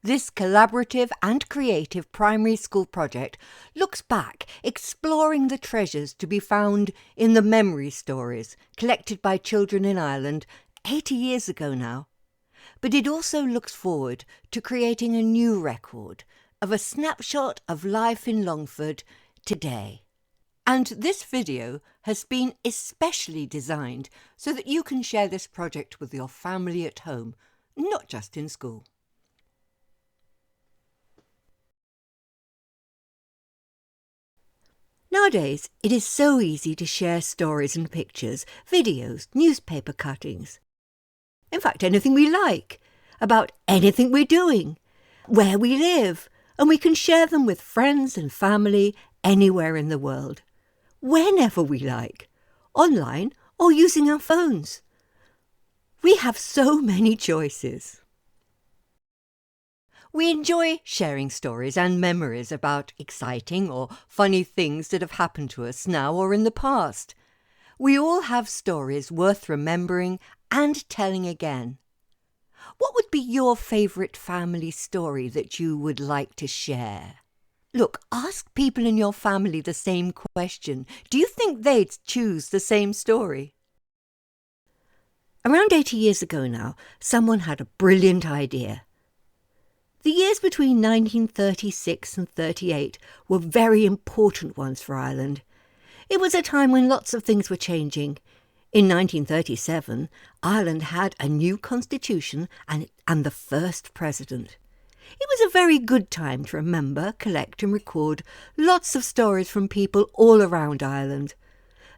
This collaborative and creative primary school project looks back, exploring the treasures to be found in the memory stories collected by children in Ireland 80 years ago now. But it also looks forward to creating a new record of a snapshot of life in Longford today. And this video has been especially designed so that you can share this project with your family at home, not just in school. Nowadays, it is so easy to share stories and pictures, videos, newspaper cuttings. In fact, anything we like, about anything we're doing, where we live, and we can share them with friends and family anywhere in the world, whenever we like, online or using our phones. We have so many choices. We enjoy sharing stories and memories about exciting or funny things that have happened to us now or in the past. We all have stories worth remembering and telling again. What would be your favourite family story that you would like to share? Look, ask people in your family the same question. Do you think they'd choose the same story? Around 80 years ago now, someone had a brilliant idea. The years between 1936 and 38 were very important ones for Ireland. It was a time when lots of things were changing. In 1937, Ireland had a new constitution and the first president. It was a very good time to remember, collect and record lots of stories from people all around Ireland,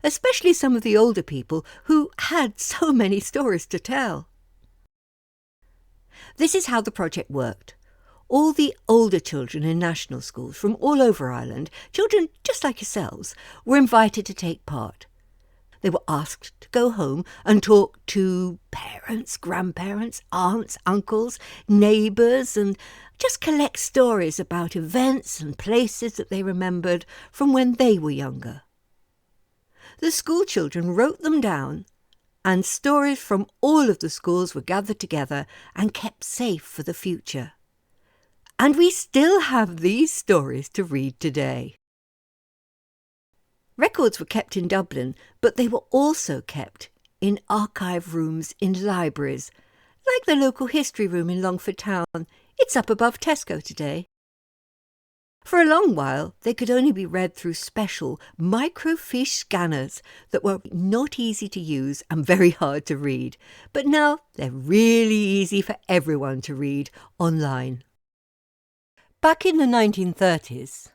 especially some of the older people who had so many stories to tell. This is how the project worked. All the older children in national schools from all over Ireland, children just like yourselves, were invited to take part. They were asked to go home and talk to parents, grandparents, aunts, uncles, neighbours, and just collect stories about events and places that they remembered from when they were younger. The school children wrote them down, and stories from all of the schools were gathered together and kept safe for the future. And we still have these stories to read today. Records were kept in Dublin, but they were also kept in archive rooms in libraries, like the local history room in Longford town. It's up above Tesco today. For a long while, they could only be read through special microfiche scanners that were not easy to use and very hard to read. But now they're really easy for everyone to read online. Back in the 1930s,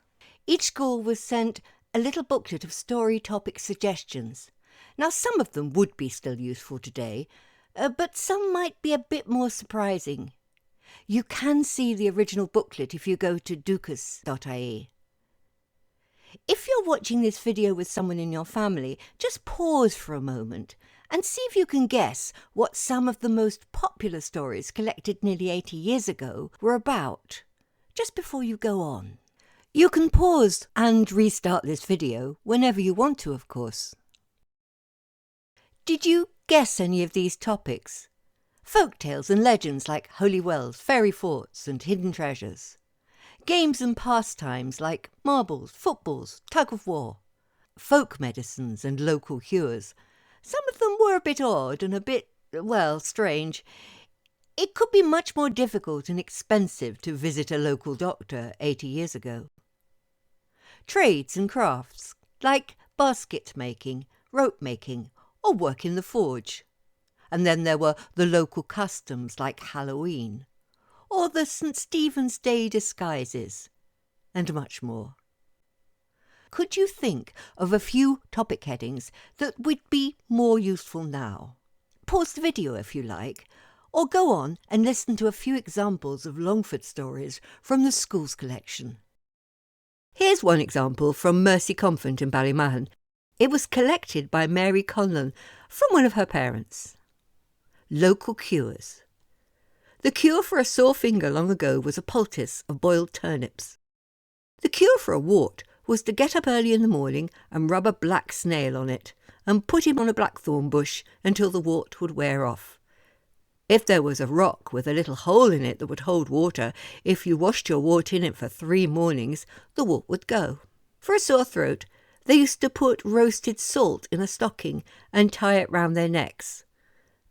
each school was sent a little booklet of story topic suggestions. Now, some of them would be still useful today, but some might be a bit more surprising. You can see the original booklet if you go to dukas.ie. If you're watching this video with someone in your family, just pause for a moment and see if you can guess what some of the most popular stories collected nearly 80 years ago were about, just before you go on. You can pause and restart this video whenever you want to, of course. Did you guess any of these topics? Folk tales and legends like holy wells, fairy forts and hidden treasures. Games and pastimes like marbles, footballs, tug of war. Folk medicines and local cures. Some of them were a bit odd and a bit, well, strange. It could be much more difficult and expensive to visit a local doctor 80 years ago. Trades and crafts like basket making, rope making, or work in the forge. And then there were the local customs like Halloween, or the St. Stephen's Day disguises, and much more. Could you think of a few topic headings that would be more useful now? Pause the video if you like, or go on and listen to a few examples of Longford stories from the school's collection. Here's one example from Mercy Convent in Ballymahon. It was collected by Mary Conlon from one of her parents. Local cures. The cure for a sore finger long ago was a poultice of boiled turnips. The cure for a wart was to get up early in the morning and rub a black snail on it and put him on a blackthorn bush until the wart would wear off. If there was a rock with a little hole in it that would hold water, if you washed your wart in it for 3 mornings, the wart would go. For a sore throat, they used to put roasted salt in a stocking and tie it round their necks.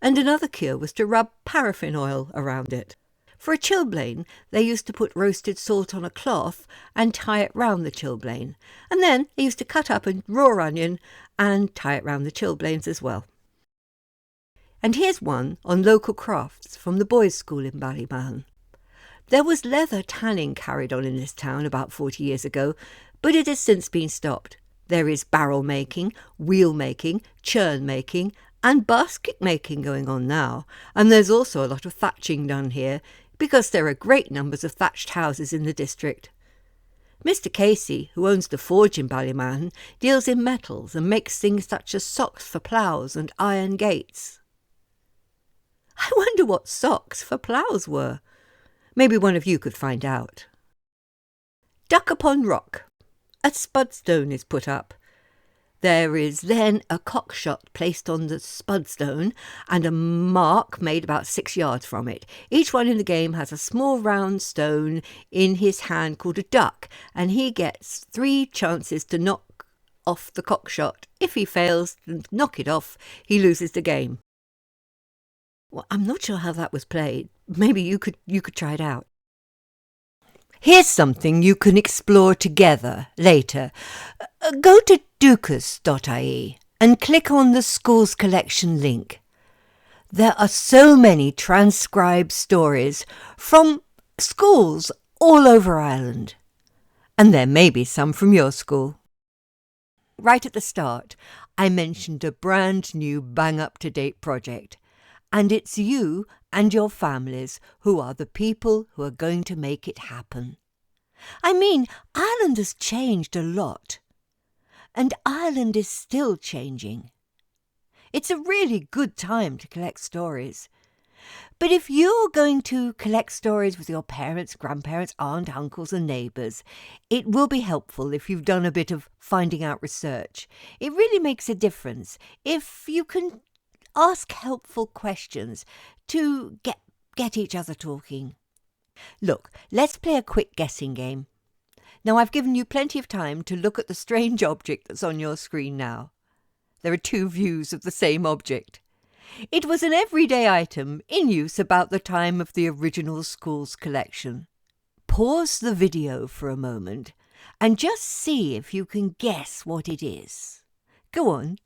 And another cure was to rub paraffin oil around it. For a chilblain, they used to put roasted salt on a cloth and tie it round the chilblain. And then they used to cut up a raw onion and tie it round the chilblains as well. And here's one on local crafts from the boys' school in Ballymahon. There was leather tanning carried on in this town about 40 years ago, but it has since been stopped. There is barrel making, wheel making, churn making, and basket making going on now, and there's also a lot of thatching done here, because there are great numbers of thatched houses in the district. Mr. Casey, who owns the forge in Ballymahon, deals in metals and makes things such as socks for ploughs and iron gates. I wonder what socks for ploughs were. Maybe one of you could find out. Duck upon rock. A spudstone is put up. There is then a cockshot placed on the spudstone and a mark made about 6 yards from it. Each one in the game has a small round stone in his hand called a duck, and he gets 3 chances to knock off the cockshot. If he fails to knock it off, he loses the game. Well, I'm not sure how that was played. Maybe you could try it out. Here's something you can explore together later. Go to ducas.ie and click on the Schools Collection link. There are so many transcribed stories from schools all over Ireland. And there may be some from your school. Right at the start, I mentioned a brand new bang-up-to-date project. And it's you and your families who are the people who are going to make it happen. I mean, Ireland has changed a lot. And Ireland is still changing. It's a really good time to collect stories. But if you're going to collect stories with your parents, grandparents, aunts, uncles and neighbours, it will be helpful if you've done a bit of finding out research. It really makes a difference if you can ask helpful questions to get each other talking. Look, let's play a quick guessing game. Now, I've given you plenty of time to look at the strange object that's on your screen now. There are 2 views of the same object. It was an everyday item in use about the time of the original Schools Collection. Pause the video for a moment and just see if you can guess what it is. Go on.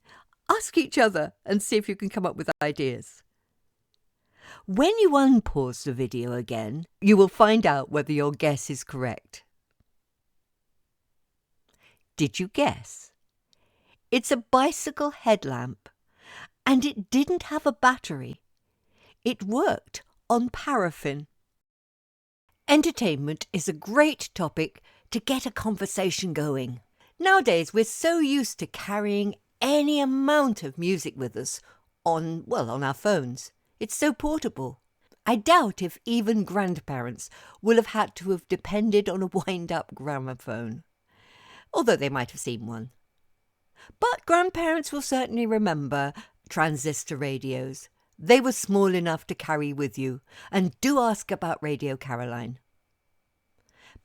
Ask each other and see if you can come up with ideas. When you unpause the video again, you will find out whether your guess is correct. Did you guess? It's a bicycle headlamp, and it didn't have a battery. It worked on paraffin. Entertainment is a great topic to get a conversation going. Nowadays, we're so used to carrying any amount of music with us on our phones. It's so portable. I doubt if even grandparents will have had to have depended on a wind-up gramophone, although they might have seen one. But grandparents will certainly remember transistor radios. They were small enough to carry with you, and do ask about Radio Caroline.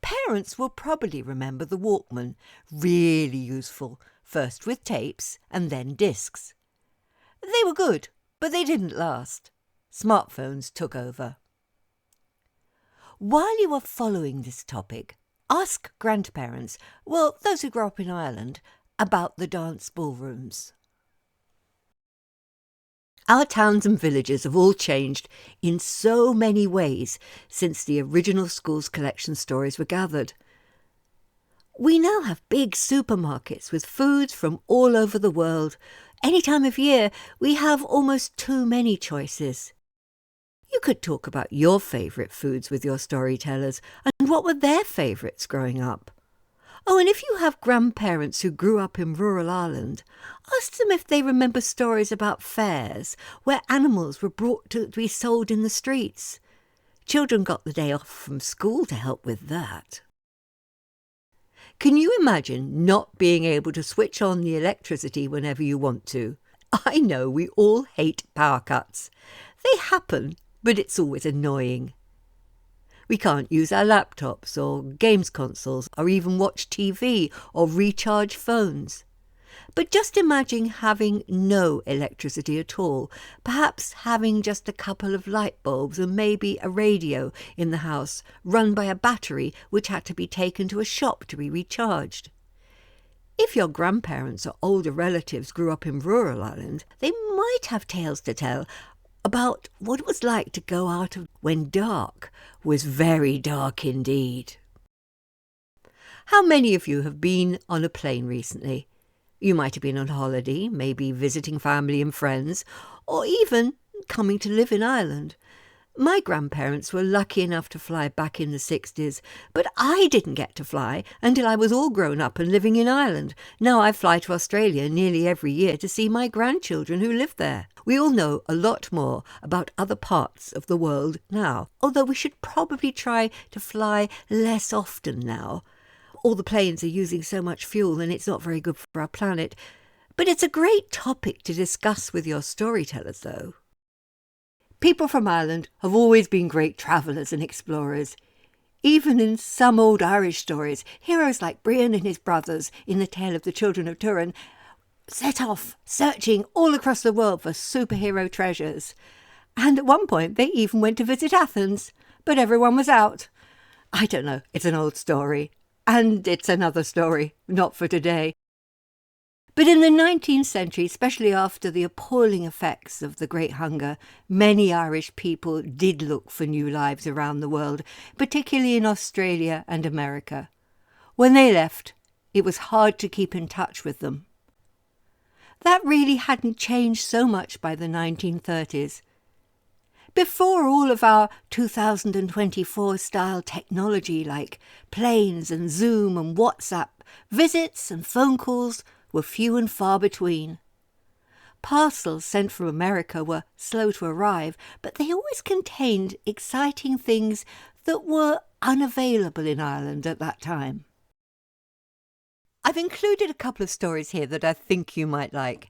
Parents will probably remember the Walkman, really useful, first with tapes and then discs. They were good, but they didn't last. Smartphones took over. While you are following this topic, ask grandparents, those who grew up in Ireland, about the dance ballrooms. Our towns and villages have all changed in so many ways since the original Schools Collection stories were gathered. We now have big supermarkets with foods from all over the world. Any time of year, we have almost too many choices. You could talk about your favourite foods with your storytellers and what were their favourites growing up. Oh, and if you have grandparents who grew up in rural Ireland, ask them if they remember stories about fairs where animals were brought to be sold in the streets. Children got the day off from school to help with that. Can you imagine not being able to switch on the electricity whenever you want to? I know we all hate power cuts. They happen, but it's always annoying. We can't use our laptops or games consoles or even watch TV or recharge phones. But just imagine having no electricity at all, perhaps having just a couple of light bulbs and maybe a radio in the house run by a battery which had to be taken to a shop to be recharged. If your grandparents or older relatives grew up in rural Ireland, they might have tales to tell about what it was like to go out when dark was very dark indeed. How many of you have been on a plane recently? You might have been on holiday, maybe visiting family and friends, or even coming to live in Ireland. My grandparents were lucky enough to fly back in the 60s, but I didn't get to fly until I was all grown up and living in Ireland. Now I fly to Australia nearly every year to see my grandchildren who live there. We all know a lot more about other parts of the world now, although we should probably try to fly less often now. All the planes are using so much fuel and it's not very good for our planet. But it's a great topic to discuss with your storytellers, though. People from Ireland have always been great travellers and explorers. Even in some old Irish stories, heroes like Brian and his brothers in the Tale of the Children of Turin set off searching all across the world for superhero treasures. And at one point they even went to visit Athens, but everyone was out. I don't know, it's an old story. And it's another story, not for today. But in the 19th century, especially after the appalling effects of the Great Hunger, many Irish people did look for new lives around the world, particularly in Australia and America. When they left, it was hard to keep in touch with them. That really hadn't changed so much by the 1930s. Before all of our 2024 style technology like planes and Zoom and WhatsApp, visits and phone calls were few and far between. Parcels sent from America were slow to arrive, but they always contained exciting things that were unavailable in Ireland at that time. I've included a couple of stories here that I think you might like.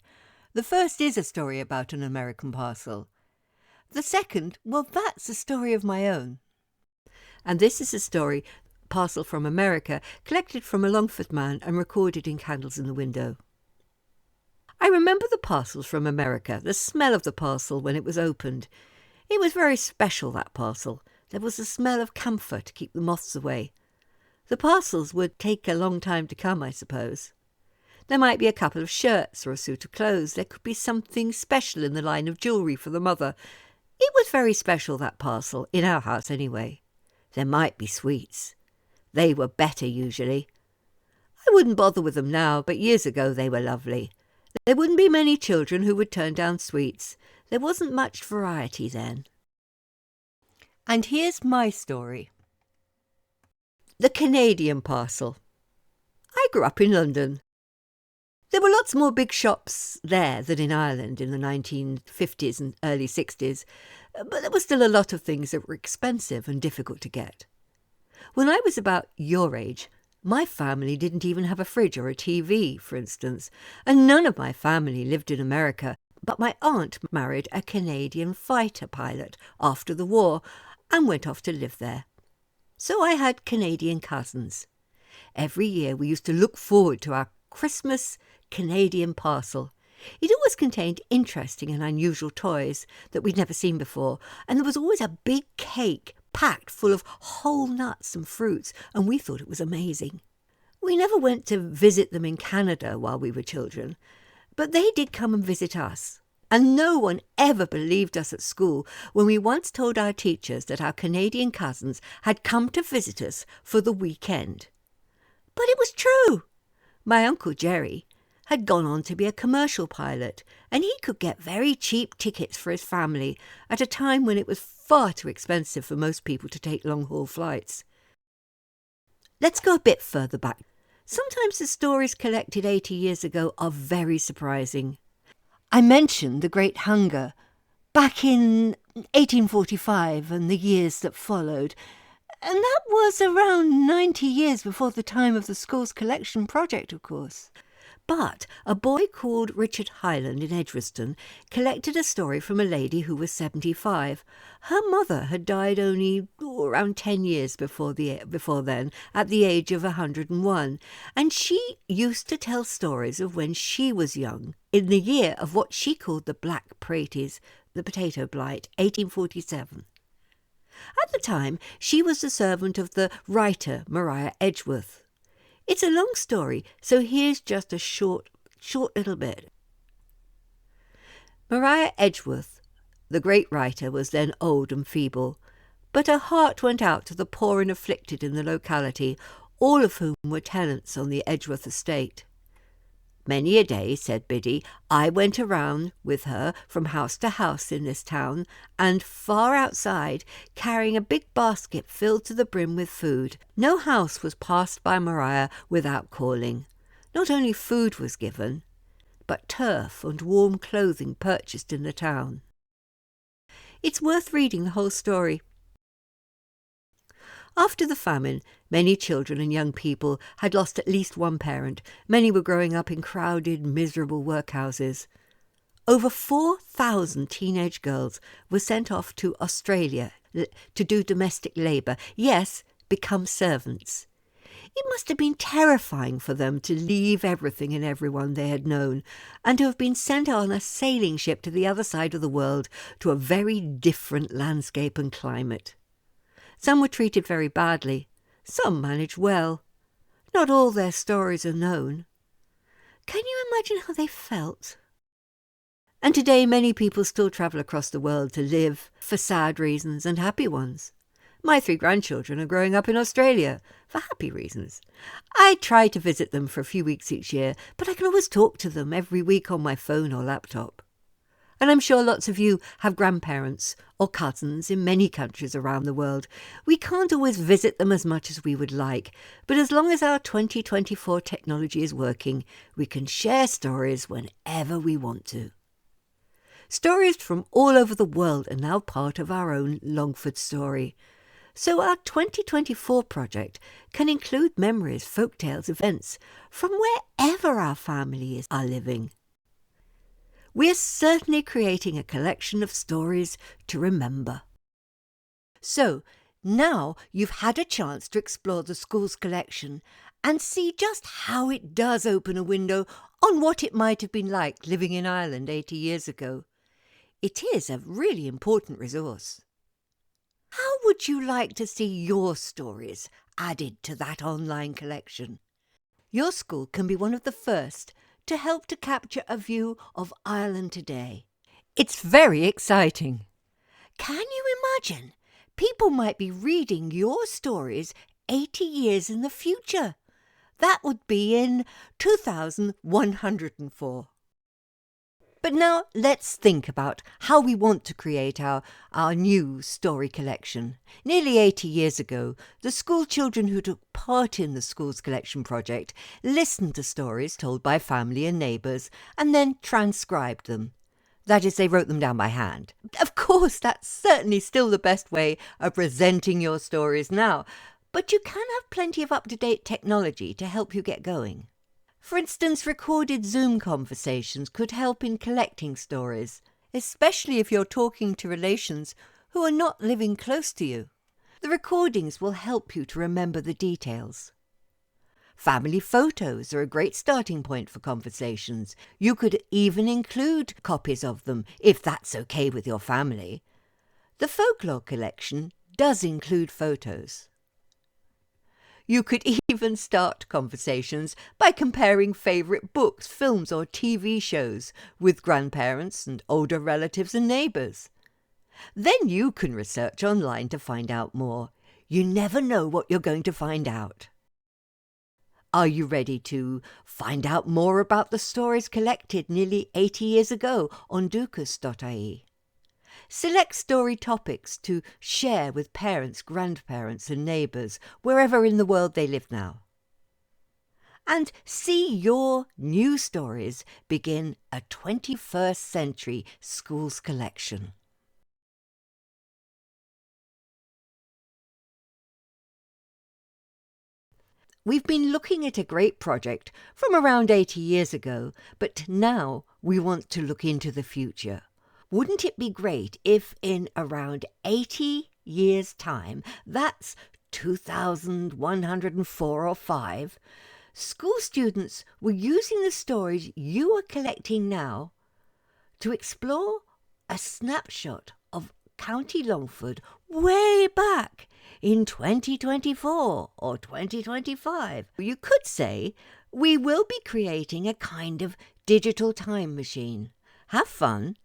The first is a story about an American parcel. The second, well, that's a story of my own. And this is a story, Parcel from America, collected from a Longford man and recorded in Candles in the Window. I remember the parcels from America, the smell of the parcel when it was opened. It was very special, that parcel. There was a smell of camphor to keep the moths away. The parcels would take a long time to come, I suppose. There might be a couple of shirts or a suit of clothes. There could be something special in the line of jewellery for the mother. It was very special, that parcel, in our house anyway. There might be sweets. They were better usually. I wouldn't bother with them now, but years ago they were lovely. There wouldn't be many children who would turn down sweets. There wasn't much variety then. And here's my story. The Canadian parcel. I grew up in London. There were lots more big shops there than in Ireland in the 1950s and early 60s, but there were still a lot of things that were expensive and difficult to get. When I was about your age, my family didn't even have a fridge or a TV, for instance, and none of my family lived in America, but my aunt married a Canadian fighter pilot after the war and went off to live there. So I had Canadian cousins. Every year we used to look forward to our Christmas Canadian parcel. It always contained interesting and unusual toys that we'd never seen before, and there was always a big cake packed full of whole nuts and fruits, and we thought it was amazing. We never went to visit them in Canada while we were children, but they did come and visit us. And no one ever believed us at school when we once told our teachers that our Canadian cousins had come to visit us for the weekend. But it was true. My Uncle Jerry had gone on to be a commercial pilot, and he could get very cheap tickets for his family at a time when it was far too expensive for most people to take long-haul flights. Let's go a bit further back. Sometimes the stories collected 80 years ago are very surprising. I mentioned the Great Hunger back in 1845 and the years that followed, and that was around 90 years before the time of the school's collection project, of course. But a boy called Richard Hyland in Edgeworthstown collected a story from a lady who was 75. Her mother had died only around 10 years before then, at the age of 101, and she used to tell stories of when she was young, in the year of what she called the Black Praties, the potato blight, 1847. At the time, she was the servant of the writer Maria Edgeworth. It's a long story, so here's just a short little bit. Maria Edgeworth, the great writer, was then old and feeble, but her heart went out to the poor and afflicted in the locality, all of whom were tenants on the Edgeworth estate. Many a day, said Biddy, I went around with her from house to house in this town, and far outside, carrying a big basket filled to the brim with food. No house was passed by Maria without calling. Not only food was given, but turf and warm clothing purchased in the town. It's worth reading the whole story. After the famine, many children and young people had lost at least one parent. Many were growing up in crowded, miserable workhouses. Over 4,000 teenage girls were sent off to Australia to do domestic labour, yes, become servants. It must have been terrifying for them to leave everything and everyone they had known, and to have been sent on a sailing ship to the other side of the world, to a very different landscape and climate. Some were treated very badly, some managed well. Not all their stories are known. Can you imagine how they felt? And today many people still travel across the world to live, for sad reasons and happy ones. My 3 grandchildren are growing up in Australia, for happy reasons. I try to visit them for a few weeks each year, but I can always talk to them every week on my phone or laptop. And I'm sure lots of you have grandparents or cousins in many countries around the world. We can't always visit them as much as we would like, but as long as our 2024 technology is working, we can share stories whenever we want to. Stories from all over the world are now part of our own Longford story. So our 2024 project can include memories, folktales, events from wherever our families are living. We're certainly creating a collection of stories to remember. So, now you've had a chance to explore the school's collection and see just how it does open a window on what it might have been like living in Ireland 80 years ago. It is a really important resource. How would you like to see your stories added to that online collection? Your school can be one of the first to help to capture a view of Ireland today. It's very exciting. Can you imagine? People might be reading your stories 80 years in the future. That would be in 2104. But now let's think about how we want to create our new story collection. Nearly 80 years ago, the school children who took part in the school's collection project listened to stories told by family and neighbours and then transcribed them. That is, they wrote them down by hand. Of course, that's certainly still the best way of presenting your stories now, but you can have plenty of up-to-date technology to help you get going. For instance, recorded Zoom conversations could help in collecting stories, especially if you're talking to relations who are not living close to you. The recordings will help you to remember the details. Family photos are a great starting point for conversations. You could even include copies of them, if that's okay with your family. The folklore collection does include photos. You could even start conversations by comparing favourite books, films or TV shows with grandparents and older relatives and neighbours. Then you can research online to find out more. You never know what you're going to find out. Are you ready to find out more about the stories collected nearly 80 years ago on ducas.ie? Select story topics to share with parents, grandparents and neighbours wherever in the world they live now. And see your new stories begin a 21st century schools collection. We've been looking at a great project from around 80 years ago, but now we want to look into the future. Wouldn't it be great if in around 80 years' time, that's 2104 or 5, school students were using the stories you are collecting now to explore a snapshot of County Longford way back in 2024 or 2025. You could say we will be creating a kind of digital time machine. Have fun